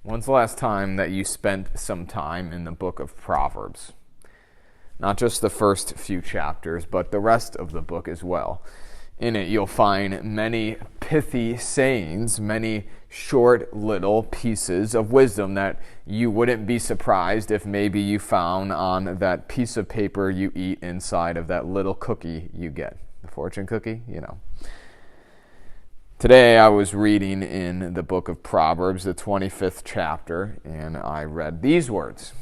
When's the last time that you spent some time in the book of Proverbs? Not just the first few chapters, but the rest of the book as well. In it, you'll find many pithy sayings, many short little pieces of wisdom that you wouldn't be surprised if maybe you found on that piece of paper you eat inside of that little cookie you get. The fortune cookie, you know. Today I was reading in the book of Proverbs, the 25th chapter, and I read these words.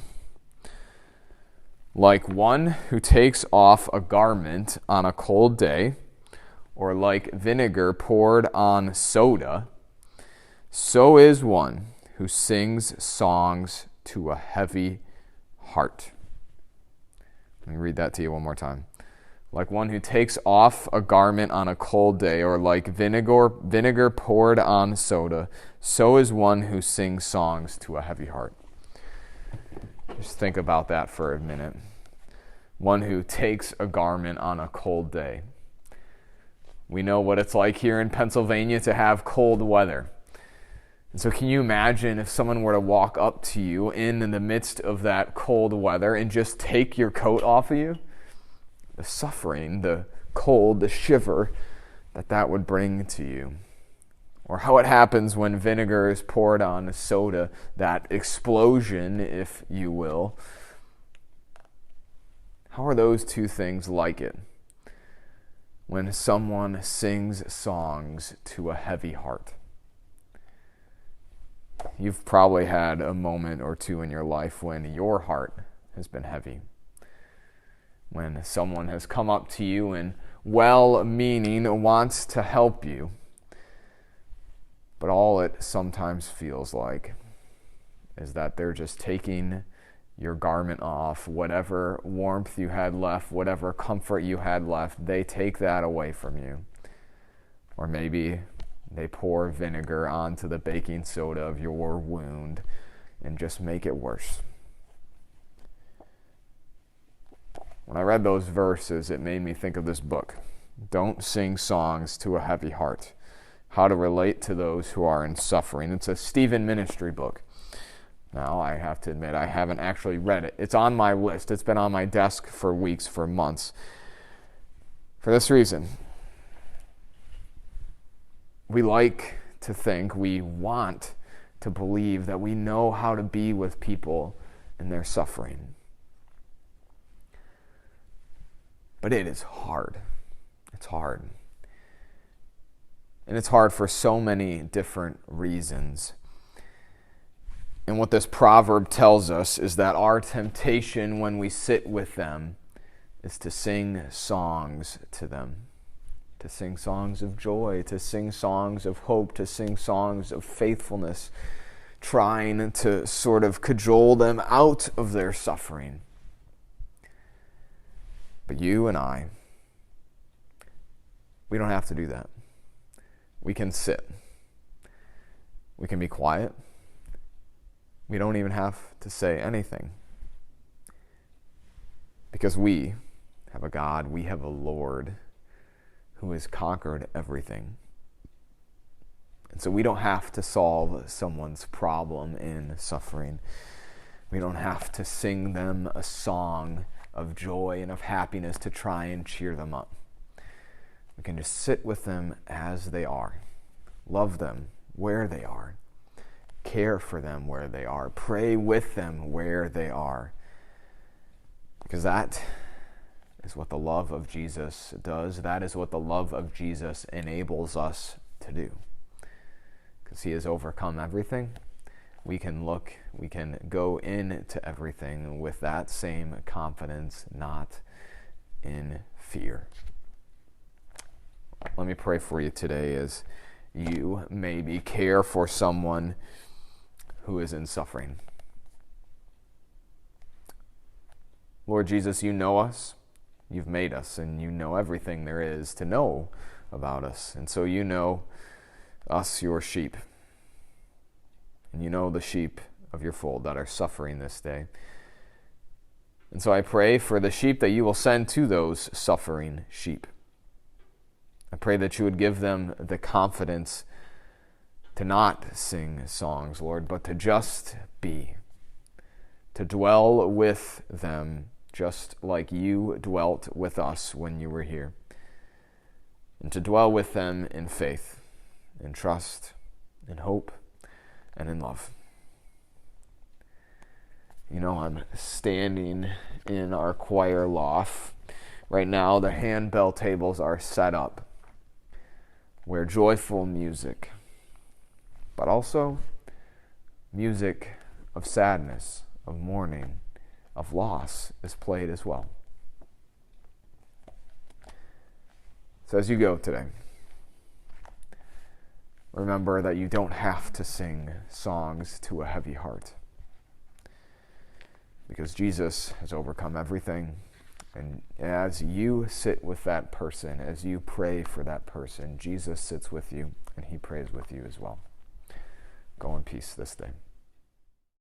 Like one who takes off a garment on a cold day, or like vinegar poured on soda, so is one who sings songs to a heavy heart. Let me read that to you one more time. Like one who takes off a garment on a cold day, or like vinegar poured on soda, so is one who sings songs to a heavy heart. Just think about that for a minute. One who takes a garment on a cold day. We know what it's like here in Pennsylvania to have cold weather. And so can you imagine if someone were to walk up to you in the midst of that cold weather and just take your coat off of you? The suffering, the cold, the shiver that would bring to you. Or how it happens when vinegar is poured on soda, that explosion, if you will. How are those two things like it? When someone sings songs to a heavy heart. You've probably had a moment or two in your life when your heart has been heavy. When someone has come up to you and well-meaning wants to help you, but all it sometimes feels like is that they're just taking your garment off, whatever warmth you had left, whatever comfort you had left, they take that away from you. Or maybe they pour vinegar onto the baking soda of your wound and just make it worse. When I read those verses, it made me think of this book, Don't Sing Songs to a Heavy Heart, How to Relate to Those Who Are in Suffering. It's a Stephen ministry book. Now, I have to admit, I haven't actually read it. It's on my list. It's been on my desk for weeks, for months. For this reason, we like to think, we want to believe that we know how to be with people in their suffering. But it is hard. It's hard. And it's hard for so many different reasons. And what this proverb tells us is that our temptation when we sit with them is to sing songs to them. To sing songs of joy, to sing songs of hope, to sing songs of faithfulness, trying to sort of cajole them out of their suffering. But you and I, we don't have to do that. We can sit. We can be quiet. We don't even have to say anything. Because we have a God, we have a Lord who has conquered everything. And so we don't have to solve someone's problem in suffering. We don't have to sing them a song of joy and of happiness to try and cheer them up. We can just sit with them as they are, love them where they are, care for them where they are, pray with them where they are. Because that is what the love of Jesus does. That is what the love of Jesus enables us to do. Because he has overcome everything. We can go into everything with that same confidence, not in fear. Let me pray for you today as you maybe care for someone who is in suffering. Lord Jesus, you know us, you've made us, and you know everything there is to know about us. And so you know us, your sheep. And you know the sheep of your fold that are suffering this day. And so I pray for the sheep that you will send to those suffering sheep. I pray that you would give them the confidence to to not sing songs, Lord, but to just be, to dwell with them just like you dwelt with us when you were here, and to dwell with them in faith, in trust, in hope, and in love. You know, I'm standing in our choir loft. Right now, the handbell tables are set up where joyful music, but also music of sadness, of mourning, of loss is played as well. So as you go today, remember that you don't have to sing songs to a heavy heart, because Jesus has overcome everything. And as you sit with that person, as you pray for that person, Jesus sits with you and he prays with you as well. Go in peace this day.